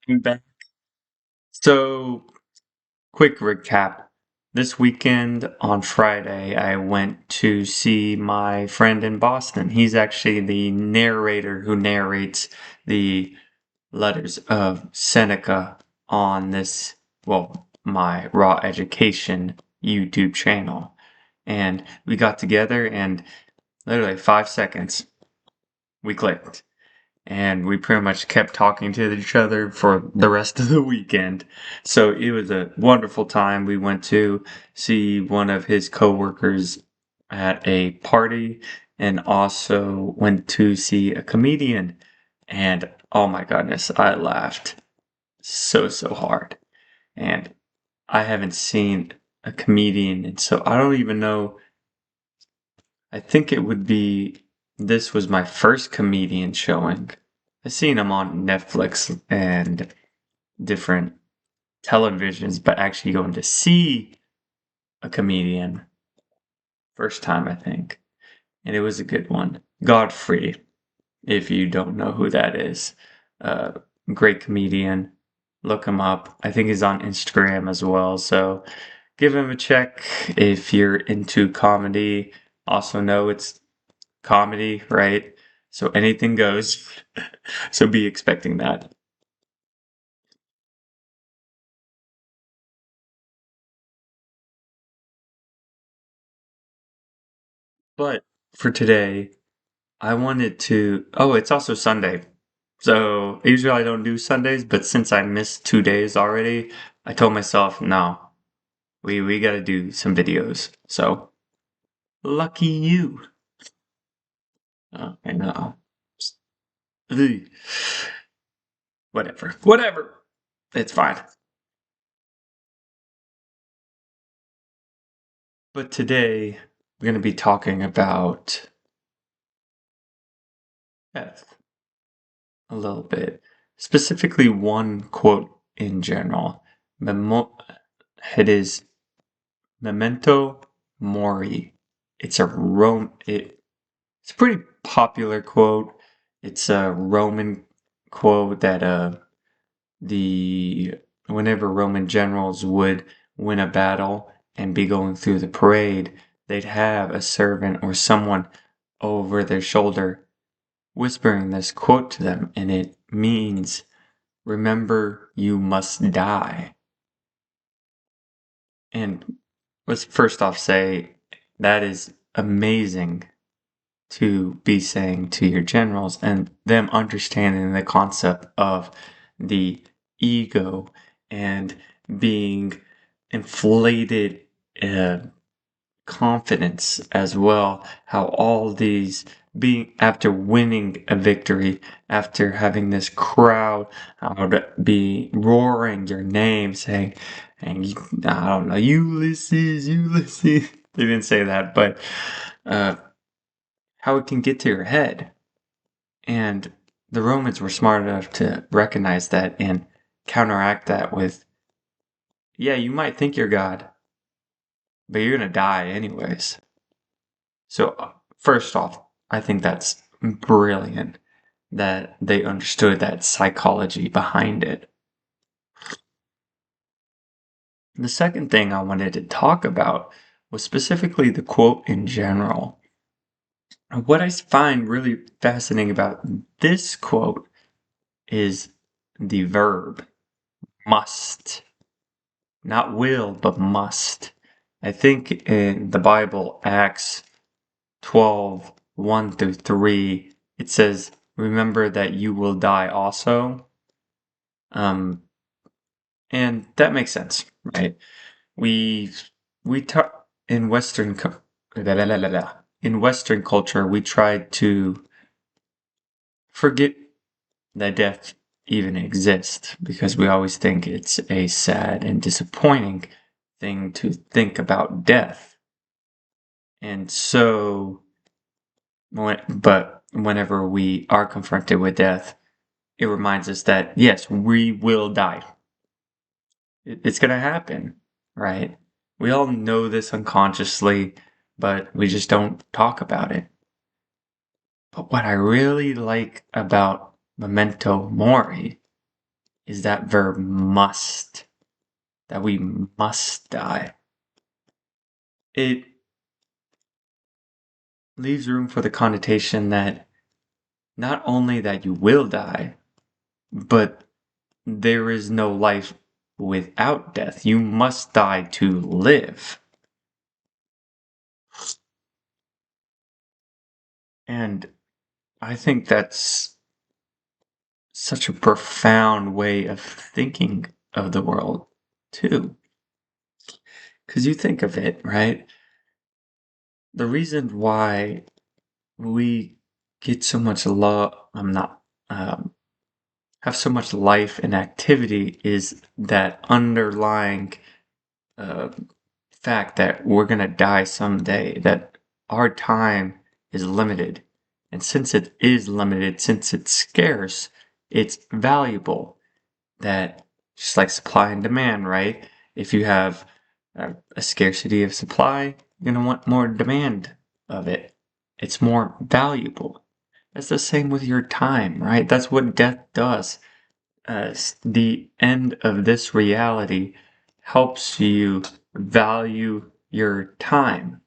I'm back. So, quick recap. This weekend on Friday, I went to see my friend in Boston. He's actually the narrator who narrates the letters of Seneca on my Raw Education YouTube channel. And we got together and literally 5 seconds, we clicked. And we pretty much kept talking to each other for the rest of the weekend. So it was a wonderful time. We went to see one of his coworkers at a party and also went to see a comedian. And oh my goodness, I laughed so hard. And I haven't seen a comedian, and so I don't even know. I think it would be this was my first comedian showing. I've seen him on Netflix and different televisions, but actually going to see a comedian first time, I think. And it was a good one. Godfrey, if you don't know who that is. Uh, Great comedian. Look him up. I think he's on Instagram as well. So give him a check if you're into comedy. Also know it's comedy, right? So anything goes. So be expecting that. But for today, I wanted to. Oh, it's also Sunday. So usually I don't do Sundays, but since I missed 2 days already, I told myself, no, we gotta do some videos. So lucky you. I know. Ugh. Whatever. It's fine. But today we're gonna be talking about death a little bit, specifically one quote in general. Memo- it is Memento Mori. It's a pretty popular quote. It's a Roman quote that the whenever Roman generals would win a battle and be going through the parade, they'd have a servant or someone over their shoulder whispering this quote to them, and it means, remember, you must die. And let's first off say that is amazing to be saying to your generals and them understanding the concept of the ego and being inflated uh, confidence as well. How all these being after winning a victory, after having this crowd would be roaring your name, saying, and I don't know, Ulysses, Ulysses. They didn't say that, but uh, how it can get to your head. And the Romans were smart enough to recognize that and counteract that with, yeah, you might think you're God, but you're going to die anyways. So, first off, I think that's brilliant that they understood that psychology behind it. The second thing I wanted to talk about was specifically the quote in general. What I find really fascinating about this quote is the verb must. Not will, but must. I think in the Bible, Acts 12:1 through 3, it says, remember that you will die also. Um, and that makes sense, right? We we talk in in Western culture, we try to forget that death even exists because we always think it's a sad and disappointing thing to think about death. And so, but whenever we are confronted with death, it reminds us that yes, we will die. It's going to happen, right? We all know this unconsciously, but we just don't talk about it. But what I really like about Memento Mori is that verb must, that we must die. It leaves room for the connotation that not only that you will die, but there is no life without death. You must die to live. And I think that's such a profound way of thinking of the world, too. Because you think of it, right? The reason why we get so much love, I'm not, have so much life and activity is that underlying uh, fact that we're going to die someday, that our time is limited. And since it is limited, since it's scarce, it's valuable. That just like supply and demand, right? If you have a scarcity of supply, you're going to want more demand of it. It's more valuable. That's the same with your time, right? That's what death does. The end of this reality helps you value your time.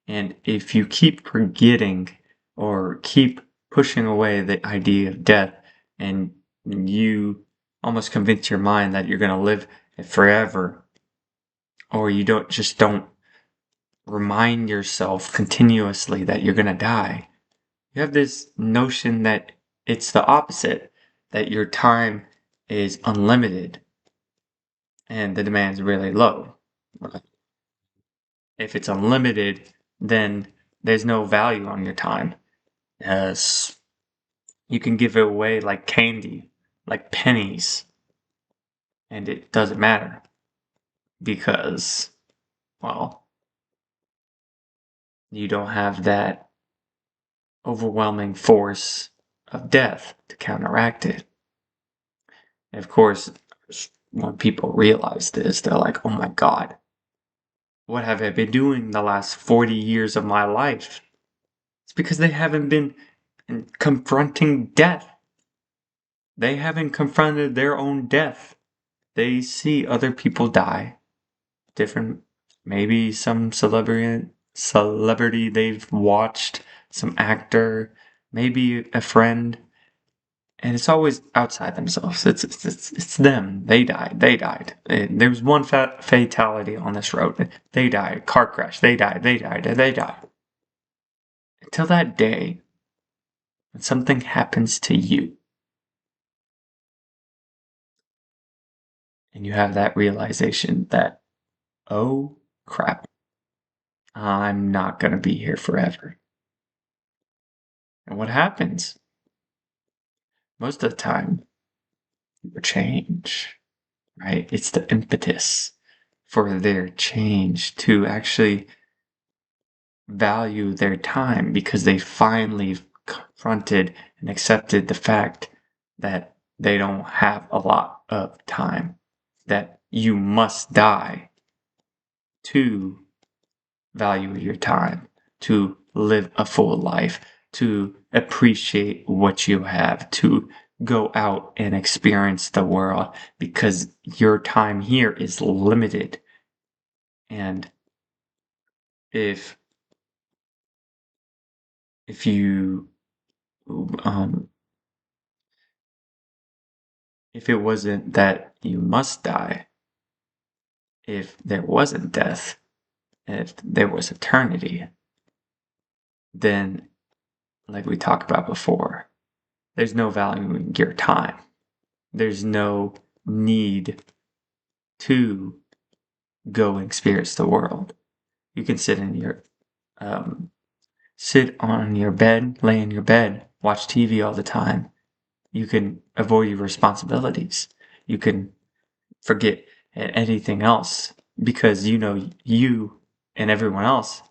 And if you keep forgetting or keep pushing away the idea of death and you almost convince your mind that you're going to live forever, or you don't remind yourself continuously that you're going to die, you have this notion that it's the opposite, that your time is unlimited and the demand's really low. If it's unlimited, then there's no value on your time. As you can give it away like candy, like pennies, and it doesn't matter because, well, you don't have that overwhelming force of death to counteract it. And of course, when people realize this, they're like, oh my God, what have I been doing the last 40 years of my life? It's because they haven't been confronting death. They haven't confronted their own death. They see other people die. Different, maybe some celebrity they've watched, some actor, maybe a friend, and it's always outside themselves. It's them. They died. They died. There was one fatality on this road. They died. Car crash. They died. They died. They died. Until that day when something happens to you, and you have that realization that, oh crap, I'm not gonna be here forever. And what happens? Most of the time, you change, right? It's the impetus for their change to actually value their time because they finally confronted and accepted the fact that they don't have a lot of time, that you must die to value your time, to live a full life, to appreciate what you have, to go out and experience the world because your time here is limited. And if if you um if it wasn't that you must die, if there wasn't death, if there was eternity, then like we talked about before, there's no value in your time. There's no need to go experience the world. You can um, sit on your bed, lay in your bed, watch TV all the time. You can avoid your responsibilities. You can forget anything else because you know you and everyone else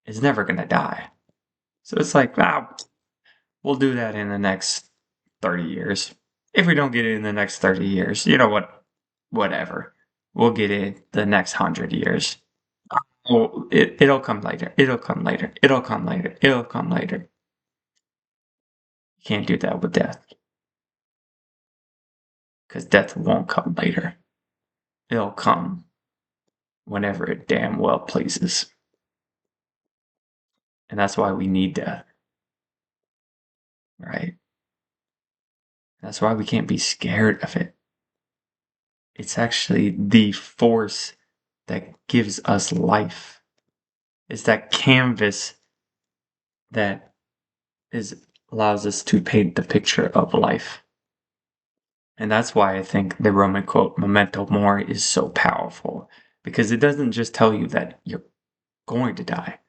is never gonna die. So it's like, we'll do that in the next 30 years. If we don't get it in the next 30 years, you know what? Whatever. We'll get it the next 100 years. Oh, it'll come later. It'll come later. It'll come later. It'll come later. You can't do that with death. because death won't come later. It'll come whenever it damn well pleases. And that's why we need death, right? That's why we can't be scared of it. It's actually the force that gives us life. It's that canvas that is allows us to paint the picture of life. And that's why I think the Roman quote, Memento Mori, is so powerful. Because it doesn't just tell you that you're going to die,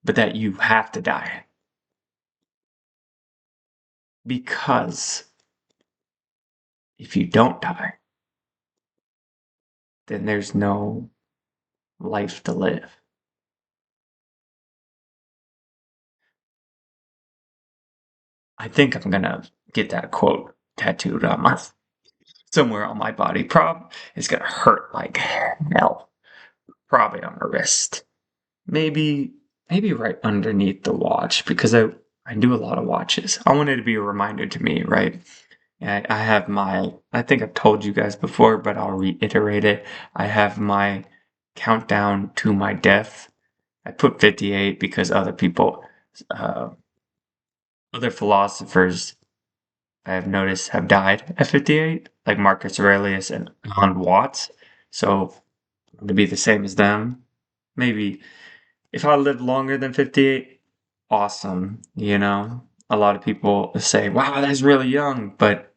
but that you have to die. Because if you don't die, then there's no life to live. I think I'm gonna get that quote tattooed on my somewhere on my body. It's gonna hurt like hell. Probably on my wrist. Maybe maybe right underneath the watch because I do a lot of watches. I want it to be a reminder to me, right? I have my I think I've told you guys before, but I'll reiterate it. I have my countdown to my death. I put 58 because uh, other philosophers I have noticed have died at 58, like Marcus Aurelius and John Watts. So to be the same as them, maybe if I live longer than 58, awesome, you know? A lot of people say, wow, that's really young. But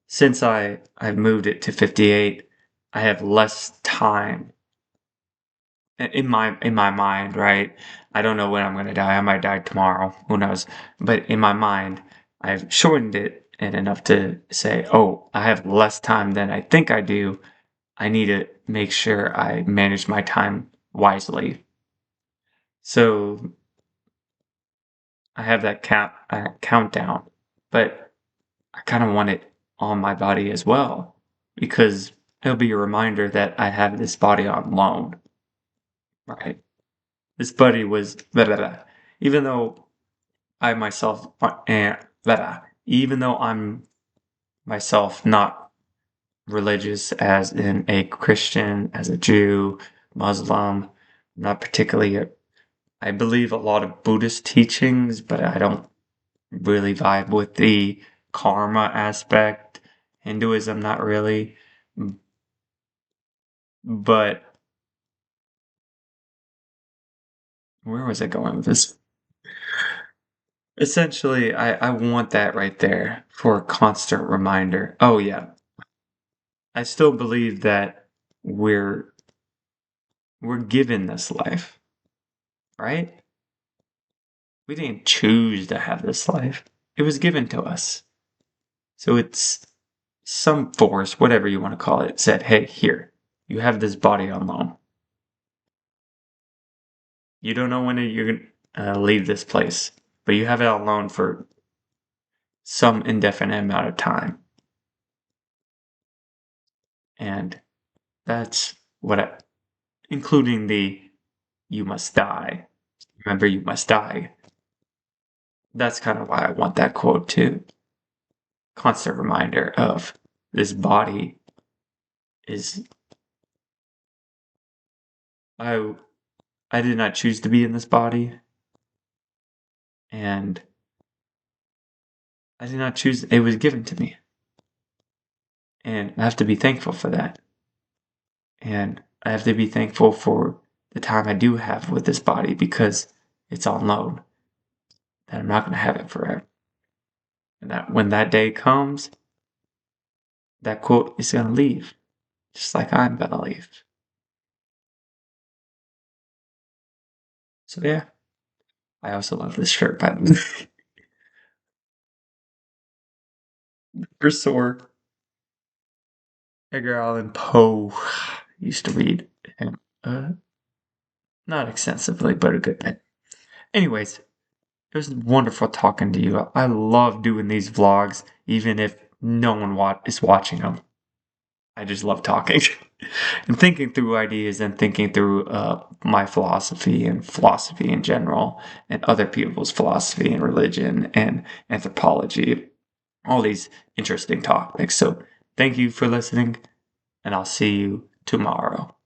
since I've moved it to 58, I have less time in my mind, right? I don't know when I'm gonna die. I might die tomorrow. Who knows? But in my mind, I've shortened it and enough to say, oh, I have less time than I think I do. I need to make sure I manage my time wisely. So I have that countdown, but I kind of want it on my body as well because it'll be a reminder that I have this body on loan, right? This body was blah, blah, blah. Even though I myself blah, blah, even though I'm myself not religious as in a Christian, as a Jew, Muslim, not particularly I believe a lot of Buddhist teachings, but I don't really vibe with the karma aspect. Hinduism, not really. But where was I going with this? Essentially, I want that right there for a constant reminder. Oh, yeah. I still believe that we're we're given this life, right? We didn't choose to have this life. It was given to us. So it's some force, whatever you want to call it, said, hey, here, you have this body on loan. You don't know when you're going to leave this place, but you have it on loan for some indefinite amount of time. And that's including the you must die. Remember, you must die. That's kind of why I want that quote too. Constant reminder of this body is, I, I did not choose to be in this body, and I did not choose, it was given to me. And I have to be thankful for that. And I have to be thankful for the time I do have with this body because it's on loan. That I'm not going to have it forever. And that when that day comes, that quote is going to leave, just like I'm going to leave. So yeah, I also love this shirt, by the way. For sure. Edgar Allan Poe used to read him. Not extensively, but a good bit. Anyways, it was wonderful talking to you. I love doing these vlogs, even if no one is watching them. I just love talking and thinking through ideas and thinking through my philosophy and philosophy in general and other people's philosophy and religion and anthropology, all these interesting topics. So Thank you for listening, and I'll see you tomorrow.